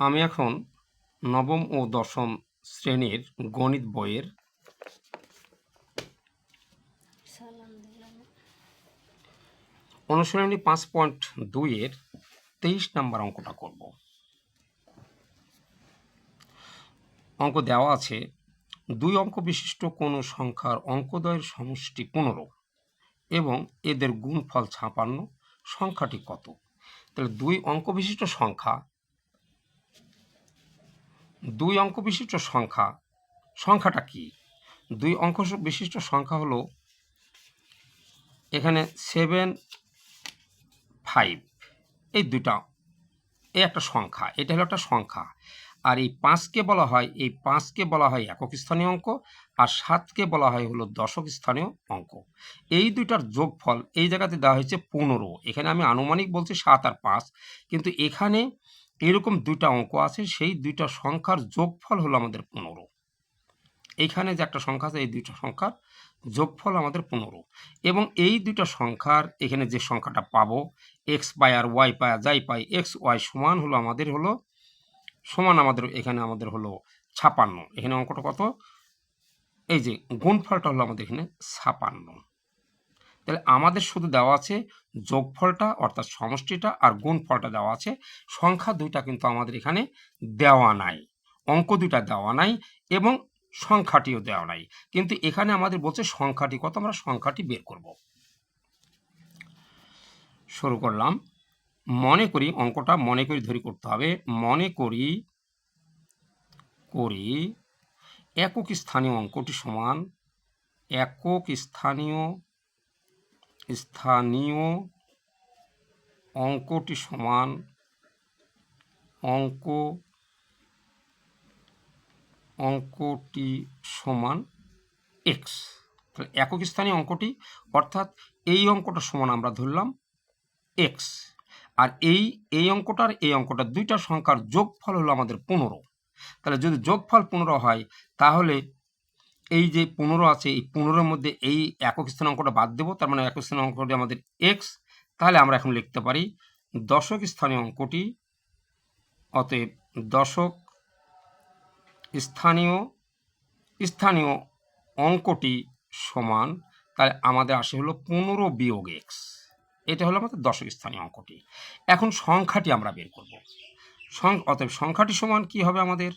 আমি এখন নবম ও দশম শ্রেণীর গণিত বইয়ের অনুশীলনী 5.2-এর 23 নম্বর অঙ্কটা করব। অঙ্ক দেওয়া আছে, 2 অঙ্ক বিশিষ্ট কোনো সংখ্যার অঙ্কদ্বয়ের সমষ্টি 15 এবং এদের গুণফল 56, সংখ্যাটি কত? তাহলে 2 অঙ্ক বিশিষ্ট সংখ্যাটা কি? 2 অঙ্ক বিশিষ্ট সংখ্যা হলো এখানে 7, 5, এই দুটা, এই একটা সংখ্যা, এটা হলো একটা সংখ্যা। আর এই 5কে বলা হয় একক স্থানীয় অঙ্ক, আর 7কে বলা হয় হলো দশক স্থানীয় অঙ্ক। এই দুইটার যোগফল এই জায়গাতে দেওয়া হয়েছে 15। এখানে আমি আনুমানিক বলছি 7 আর 5, কিন্তু এখানে এরকম দুইটা অঙ্ক আছে, সেই দুইটা সংখ্যার যোগফল হলো আমাদের 15। এইখানে যে একটা সংখ্যা আছে, এই দুইটা সংখ্যার যোগফল আমাদের 15, এবং এই দুইটা সংখ্যার এখানে যে সংখ্যাটা পাবো, এক্স পাই আর ওয়াই পাই, যাই পাই, এক্স ওয়াই সমান হলো আমাদের এখানে আমাদের হলো 56। এখানে অঙ্কটা কত? এই যে গুণফলটা হলো আমাদের এখানে 56। তাহলে আমাদের শুধু দেওয়া আছে যোগফলটা অর্থাৎ সমষ্টিটা, আর গুণফলটা দেওয়া আছে। সংখ্যা দুইটা কিন্তু আমাদের এখানে দেওয়া নাই, অঙ্ক দুইটা দেওয়া নাই, এবং সংখ্যাটিও দেওয়া নাই। কিন্তু এখানে আমাদের বলছে সংখ্যাটি কত, আমরা সংখ্যাটি বের করব। শুরু করলাম। মনে করি, অঙ্কটা মনে করি ধরে করতে হবে। মনে করি একক স্থানীয় অঙ্কটি সমান অঙ্কটি সমান এক্স। তাহলে একক স্থানীয় অঙ্কটি অর্থাৎ এই অঙ্কটা সমান আমরা ধরলাম এক্স, আর এই অঙ্কটার এই অঙ্কটা দুইটা সংখ্যার যোগফল হলো আমাদের 15। তাহলে যদি যোগফল 15 হয়, তাহলে এই যে 15 আছে, এই 15-এর মধ্যে এই একক স্থানীয় অঙ্কটা বাদ দেবো, তার মানে একক স্থানীয় অঙ্কটি আমাদের এক্স। তাহলে আমরা এখন লিখতে পারি দশক স্থানীয় অঙ্কটি, অতএব দশক স্থানীয় অঙ্কটি সমান, তাহলে আমাদের আসে হলো 15 বিয়োগ এক্স। এটা হলো আমাদের দশক স্থানীয় অঙ্কটি। এখন সংখ্যাটি আমরা বের করব। অতএব সংখ্যাটি সমান কি হবে আমাদের?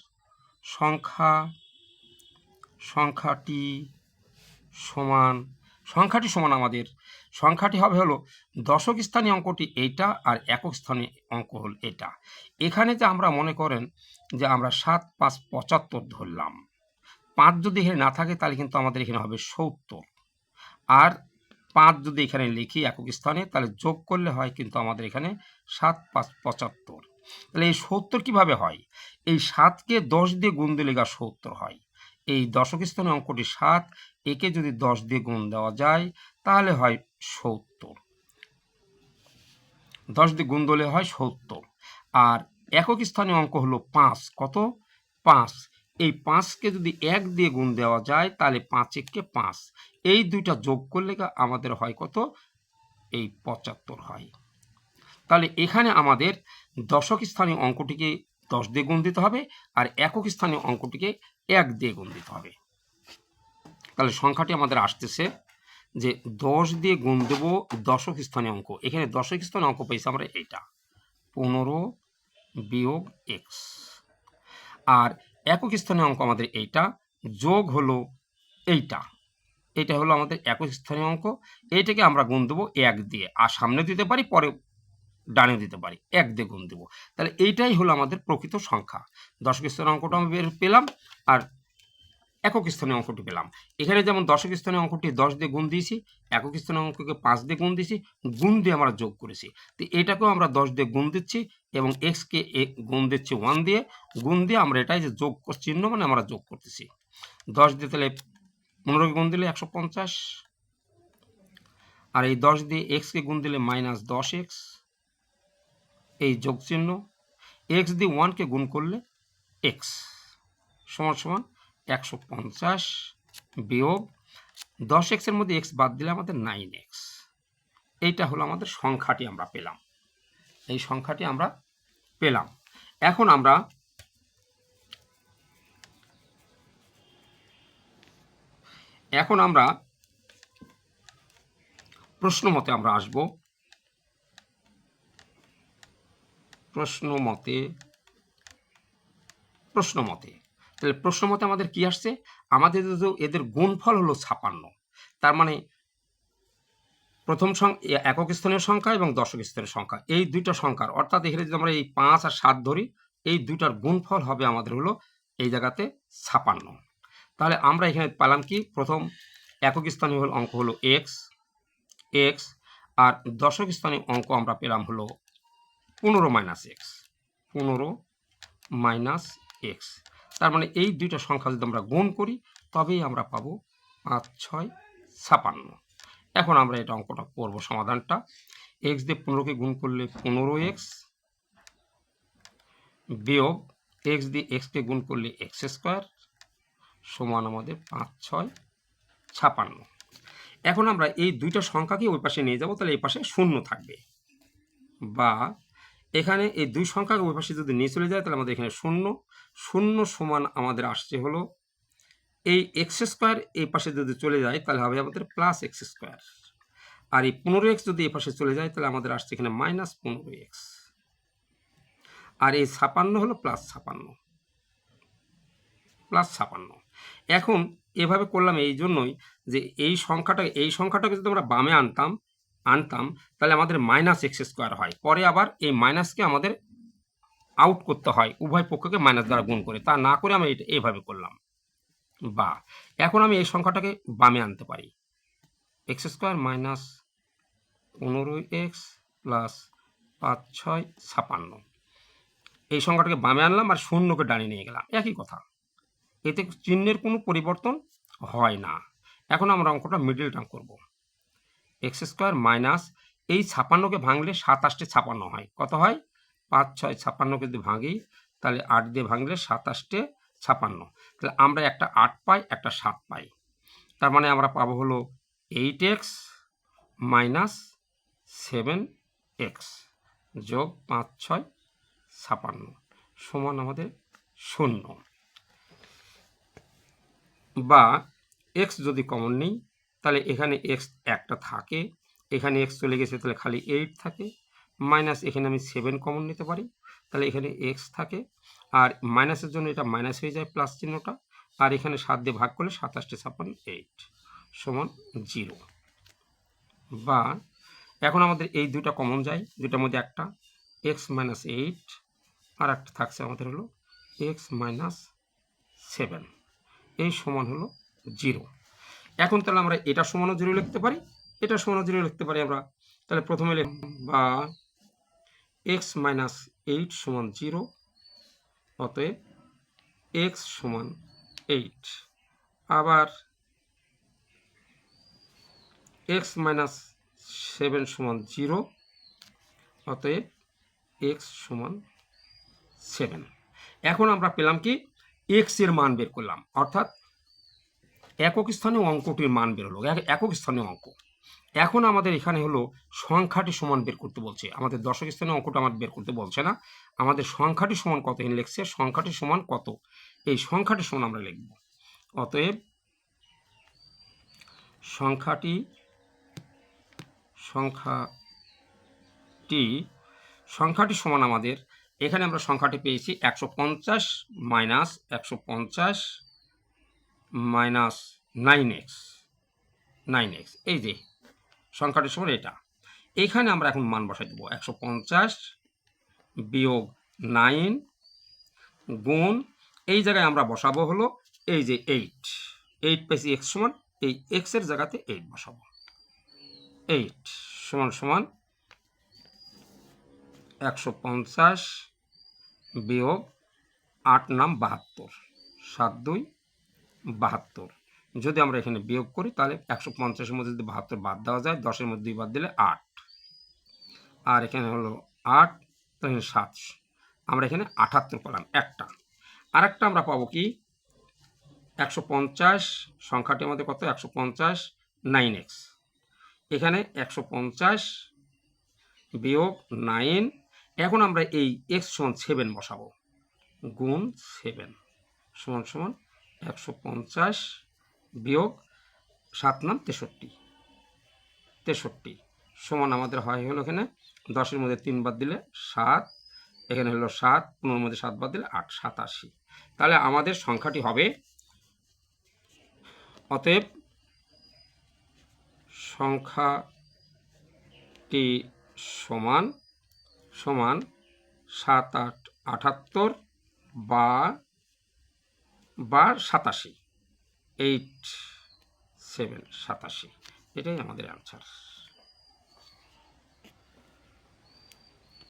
সংখ্যাটি সমান আমাদের সংখ্যাটি হবে হলো দশক স্থানীয় অঙ্কটি এইটা, আর একক স্থানীয় অঙ্ক হল এটা। এখানে যে আমরা মনে করেন যে আমরা 7, 5, 75 ধরলাম, 5 যদি এখানে না থাকে তাহলে কিন্তু আমাদের এখানে হবে 70, আর 5 যদি এখানে লিখি একক স্থানে, তাহলে যোগ করলে হয় কিন্তু আমাদের এখানে 7, 5, 75। তাহলে এই 70 কিভাবে হয়? এই 7কে 10 দিয়ে গুণ দিলে 70 হয়। এই দশক স্থানীয় অঙ্কটি 7, একে যদি 10 দিয়ে গুণ দেওয়া যায় তাহলে হয় 70, 10 দিয়ে গুণ দিলে হয় 70। আর একক স্থানীয় অঙ্ক হলো 5, কত? 5। এই 5কে যদি 1 দিয়ে গুণ দেওয়া যায় তাহলে 5 একে 5, এই দুইটা যোগ করলে আমাদের হয় কত? এই 75 হয়। তাহলে এখানে আমাদের দশক স্থানীয় অঙ্কটিকে 10 দিয়ে গুণ দিতে হবে, আর একক স্থানীয় অঙ্কটিকে 1 দিয়ে গুণ দিতে হবে। তাহলে সংখ্যাটি আমাদের আসতেছে যে 10 দিয়ে গুণ দেব দশক স্থানীয় অঙ্ক। এখানে দশক স্থানীয় অঙ্ক পেয়েছি আমরা এইটা 15 বিয়োগ এক্স, আর একক স্থানীয় অঙ্ক আমাদের এইটা যোগ হলো এইটা হলো আমাদের একক স্থানীয় অঙ্ক। এইটাকে আমরা গুণ দেবো 1 দিয়ে, আর সামনে দিতে পারি, পরে ডানে দিতে পারি, 1 দিয়ে গুণ দেবো। তাহলে এইটাই হলো আমাদের প্রকৃত সংখ্যা। দশক স্থানীয় অঙ্কটা আমি বের পেলাম, আর একক স্থানীয় অঙ্কটি পেলাম। এখানে যেমন দশক স্থানীয় অঙ্কটি 10 দিয়ে গুণ দিয়েছি, একক স্থানীয় অঙ্ককে 5 দিয়ে গুণ দিয়েছি, গুণ দিয়ে আমরা যোগ করেছি। তো এটাকেও আমরা 10 দিয়ে গুণ দিচ্ছি, এবং এক্সকে গুণ দিচ্ছি 1 দিয়ে, গুণ দিয়ে আমরা এটাই যে যোগ চিহ্ন মানে আমরা যোগ করতেছি। 10 দিয়ে তাহলে 15কে গুণ দিলে 150, আর এই 10 দিয়ে এক্সকে গুণ দিলে -10x, এই যোগ চিহ্ন, এক্স দিয়ে 1কে গুণ করলে এক্স সমান সমান 150 বিয়োগ 10x এর মধ্যে এক্স বাদ দিলে আমাদের 9x। এইটা হলো আমাদের সংখ্যাটি আমরা পেলাম, এই সংখ্যাটি আমরা পেলাম। এখন আমরা প্রশ্ন মতে আমরা আসব। প্রশ্ন মতে তাহলে প্রশ্ন মতে আমাদের কি আসছে? আমাদের এদের গুণফল হলো 56। তার মানে প্রথম একক স্থানীয় সংখ্যা এবং দশক স্থানীয় সংখ্যা, এই দুইটা সংখ্যার, অর্থাৎ এখানে যদি আমরা এই 5 আর 7 ধরি, এই দুইটার গুণফল হবে আমাদের হলো এই জায়গাতে 56। তাহলে আমরা এখানে পেলাম কি? প্রথম একক স্থানীয় অঙ্ক হলো এক্স, আর দশক স্থানীয় অঙ্ক আমরা পেলাম হলো 15 মাইনাস এক্স, 15 মাইনাস এক্স। তার মানে এই দুইটা সংখ্যা যদি আমরা গুণ করি তবেই আমরা পাবো 5, 6, 56। এখন আমরা এটা অঙ্কটা করব সমাধানটা। এক্স দিয়ে 15কে গুণ করলে 15x, বিয়োগ এক্স দিয়ে এক্সকে গুণ করলে এক্স স্কোয়ার, সমান আমাদের 5, 6, 56। এখন আমরা এই দুইটা সংখ্যাকে ওই পাশে নিয়ে যাব, তাহলে এই পাশে শূন্য থাকবে, বা এখানে এই দুই সংখ্যাকে ওই পাশে যদি নিয়ে চলে যায় তাহলে আমাদের এখানে শূন্য, শূন্য সমান আমাদের আসছে হলো এই এক্স স্কোয়ার, এই পাশে যদি চলে যায় তাহলে হবে আমাদের প্লাস এক্স স্কোয়ার, আর এই 15x যদি এই পাশে চলে যায় তাহলে আমাদের আসছে এখানে মাইনাস 15x, আর এই 56 হলো প্লাস 56। এখন এভাবে করলাম এই জন্যই যে এই সংখ্যাটাকে যদি আমরা বামে আনতাম তাহলে আমাদের মাইনাস এক্স স্কোয়ার হয়, পরে আবার এই মাইনাসকে আমাদের আউট করতে হয় উভয় পক্ষকে মাইনাস দ্বারা গুণ করে, তা না করে আমি এটা এইভাবে করলাম। বা এখন আমি এই সংখ্যাটাকে বামে আনতে পারি, x square minus 15x plus 5, 6, 56। এই সংখ্যাটাকে বামে আনলাম আর শূন্যকে ডানে নিয়ে গেলাম, একই কথা, এতে চিহ্নের কোনো পরিবর্তন হয় না। এখন আমরা অঙ্কটা মিডল টার্ম করব। এক্স স্কোয়ার মাইনাস এই 56কে ভাঙলে 27 56 হয়, কত হয়? 5, 6, 56কে যদি ভাঙি তাহলে 8 দিয়ে ভাঙলে 27 56, তাহলে আমরা একটা 8 পাই, একটা 7 পাই। তার মানে আমরা পাবো হলো 8x মাইনাস 7x যোগ 5, 6, 56 সমান আমাদের 0। বা x যদি কমন নেই তাহলে এখানে x একটা থাকে, এখানে x চলে গেছে তাহলে খালি 8 থাকে, মাইনাস এখানে আমি 7 কমন নিতে পারি, তাহলে এখানে x থাকে, আর মাইনাসের জন্য এটা মাইনাস হয়ে যায় প্লাস চিহ্নটা, আর এখানে 7 দিয়ে ভাগ করলে 27, 56, 8 সমান 0। বা এখন আমাদের এই দুটা কমন যায়, দুটার মধ্যে একটা x মাইনাস 8 আর একটা থাকছে আমাদের হলো x মাইনাস 7, এই সমান হলো 0। এখন তাহলে আমরা এটা সমানও 0 লিখতে পারি, এটা সমানও 0 লিখতে পারি আমরা। তাহলে প্রথমে বা x মাইনাস 8 সমান 0, অতএব x সমান 8। আবার x মাইনাস 7 সমান 0, অতএব x সমান 7। এখন আমরা পেলাম কি? x এর মান বের করলাম, অর্থাৎ একক স্থানীয় অঙ্কটির মান বের হলো, একক স্থানীয় অঙ্ক। এখন আমাদের এখানে হলো সংখ্যাটি সমান বের করতে বলছে, আমাদের দশক স্থানীয় অঙ্কটা আমাদের বের করতে বলছে না, আমাদের সংখ্যাটি সমান কত এখানে লিখছে, সংখ্যাটি সমান কত, এই সংখ্যাটি সমান আমরা লিখব। অতএব সংখ্যাটি সমান আমাদের এখানে আমরা সংখ্যাটি পেয়েছি 150 মাইনাস 150 মাইনাস 9x, এই যে সংখ্যাটি সমান এটা। এইখানে আমরা এখন মান বসাই দেবো, 150 বিয়োগ 9 গুণ এই জায়গায় আমরা বসাবো হলো এই যে 8 পেয়েছি x সমান, এই x এর জায়গাতে 8 বসাবো, 8 সমান সমান 150 বিয়োগ 8 নাম 72, 7 2 72। যদি আমরা এখানে বিয়োগ করি তাহলে 150-এর মধ্যে যদি 72 বাদ দেওয়া যায়, 10-এর মধ্যে 2 বাদ দিলে 8, আর এখানে হলো 8, তাহলে 7, আমরা এখানে 78 পেলাম একটা। আর একটা আমরা পাবো কি? 150 সংখ্যাটি আমাদের কত? 150 9x, এখানে 150 বিয়োগ 9, এখন আমরা এই এক্স সমান 7 বসাবো, গুণ 7 সমান সমান 150 বিয়োগ 7 নাম 63, 63 সমান আমাদের হয় হলো এখানে 10-এর মধ্যে 3 বাদ দিলে 7, এখানে হলো 7, 15-এর মধ্যে 7 বাদ দিলে 8, 87। তাহলে আমাদের সংখ্যাটি হবে, অতএব সংখ্যাটি সমান 7, 8, 78 বা 87, 8, 7, 87, এটাই আমাদের অ্যান্সার।